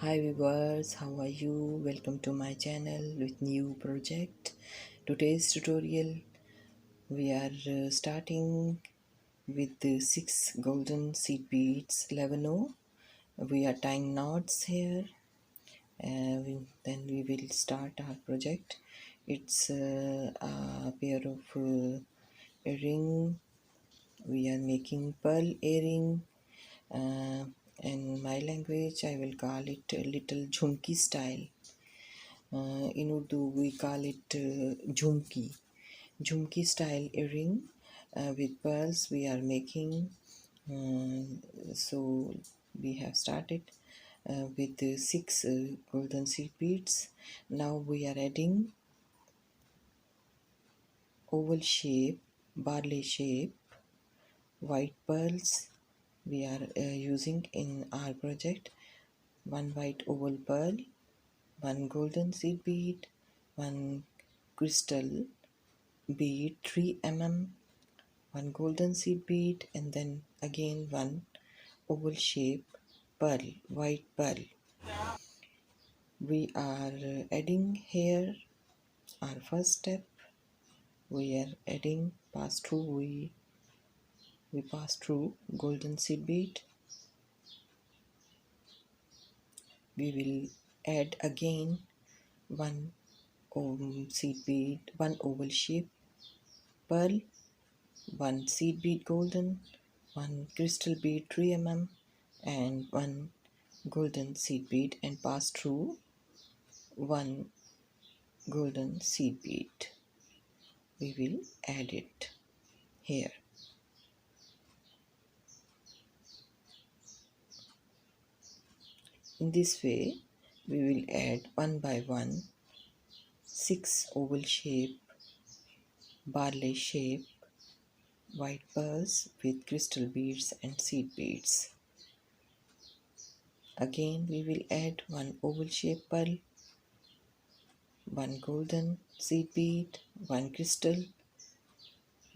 Hi viewers, how are you? Welcome to my channel with new project. Today's tutorial we are starting with the 6 golden seed beads 11 We are tying knots here. Then we will start our project. It's a pair of earring. We are making pearl earring. Uh, in my language, I will call it a little Jhumki style. In Urdu, we call it Jhumki style earring with pearls we are making. So we have started with the 6 golden seed beads. Now we are adding oval shape, barley shape, white pearls we are using in our project. One white oval pearl, one golden seed bead, one crystal bead 3 mm, one golden seed bead, and then again one oval shape pearl, white pearl. We are adding here our first step. We are adding we pass through golden seed bead. We will add again one seed bead, one oval shape pearl, one seed bead golden, one crystal bead 3 mm, and one golden seed bead, and pass through one golden seed bead. We will add it here. In this way, we will add one by one 6 oval shape, barley shape, white pearls with crystal beads and seed beads. Again, we will add one oval shape pearl, one golden seed bead, one crystal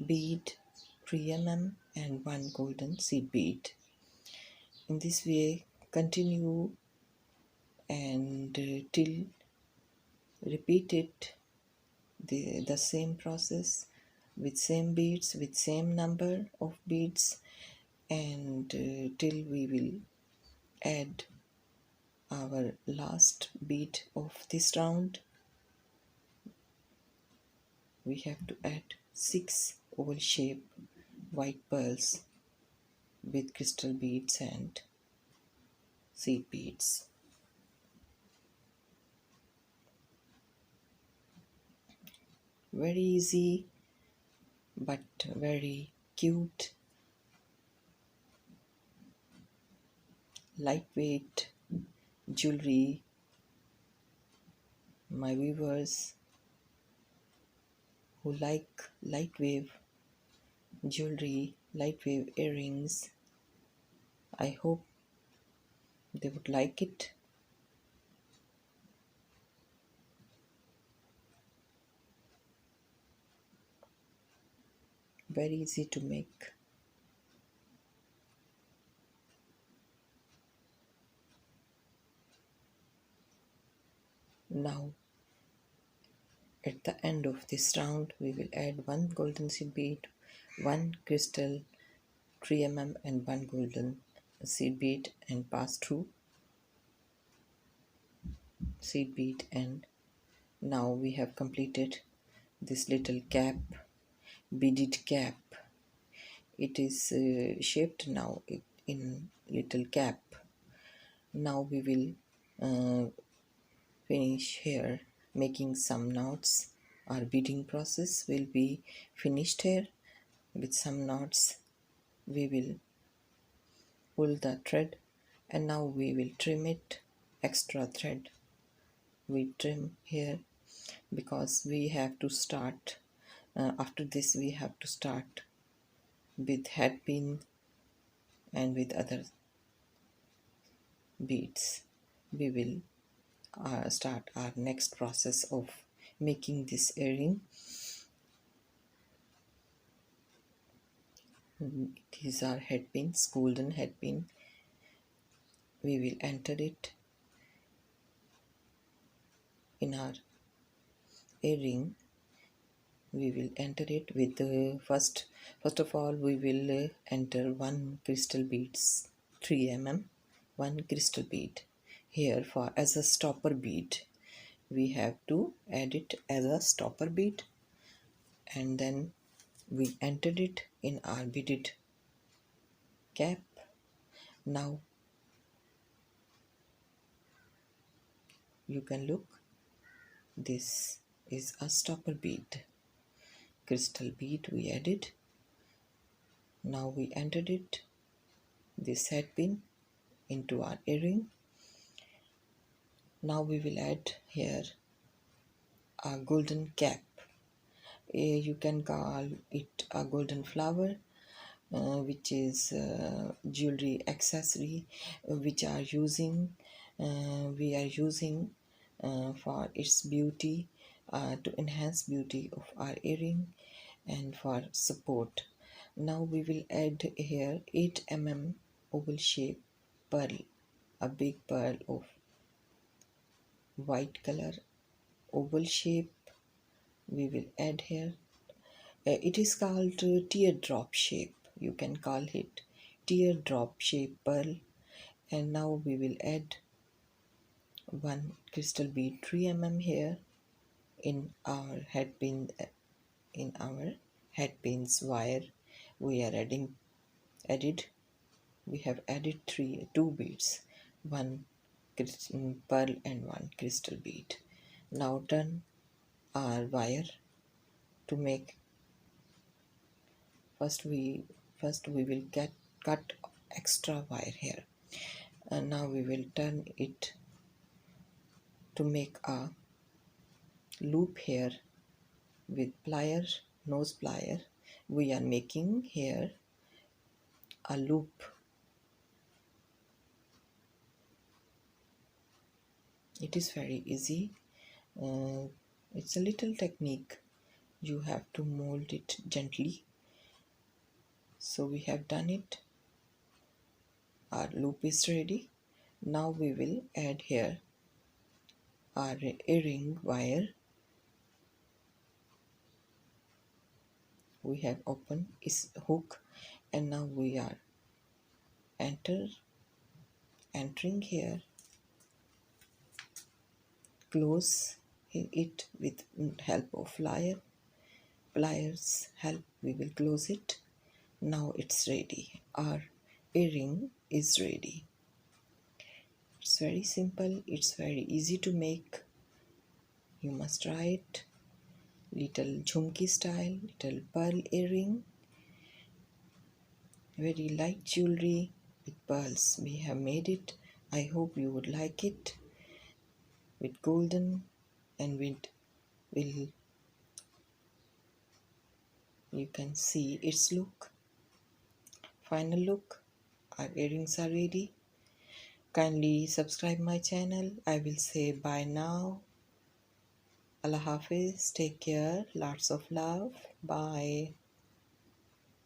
bead 3 mm, and one golden seed bead. In this way, continue and till repeat it the same process with same beads, with same number of beads, and till we will add our last bead of this round. We have to add 6 oval shape white pearls with crystal beads and seed beads. Very easy but very cute, lightweight jewelry. My viewers who like lightweight jewelry, lightweight earrings, I hope they would like it. Very easy to make. Now at the end of this round we will add one golden seed bead, one crystal 3 mm, and one golden seed bead, and pass through seed bead. And now we have completed this little cap, beaded cap. It is shaped now in little cap. Now we will finish here making some knots. Our beading process will be finished here with some knots. We will pull the thread, and now we will trim it. Extra thread we trim here because we have to start after this we have to start with head pin and with other beads. We will start our next process of making this earring. It is our head pins, golden head pin. We will enter it in our earring, we will enter it with first of all we will enter one crystal beads, 3 one crystal bead here for as a stopper bead. We have to add it as a stopper bead, and then we entered it in our beaded cap. Now you can look, this is a stopper bead, crystal bead we added. Now we entered it, this head pin, into our earring. Now we will add here a golden cap. You can call it a golden flower, which is jewelry accessory which are using we are using for its beauty, to enhance beauty of our earring and for support. Now we will add here 8 oval shape pearl, a big pearl of white color oval shape we will add here. It is called teardrop shape. You can call it teardrop shape pearl. And now we will add one crystal bead 3 here in our head pin. In our head pins wire, we are added. We have added two beads, one pearl and one crystal bead. Now turn our wire to make. First we will cut extra wire here, and now we will turn it to make a loop here with pliers, nose plier. We are making here a loop. It is very easy. It's a little technique. You have to mold it gently. So we have done it. Our loop is ready. Now we will add here our earring wire. We have opened its hook, and now we are entering here, close it with help of pliers help. We will close it. Now it's ready. Our earring is ready. It's very simple, it's very easy to make. You must try it. Little Jhumki style, little pearl earring, very light jewelry with pearls. We have made it. I hope you would like it. With golden and with will you can see its look, final look. Our earrings are ready. Kindly subscribe my channel. I will say bye now. Allah Hafiz. Take care. Lots of love. Bye.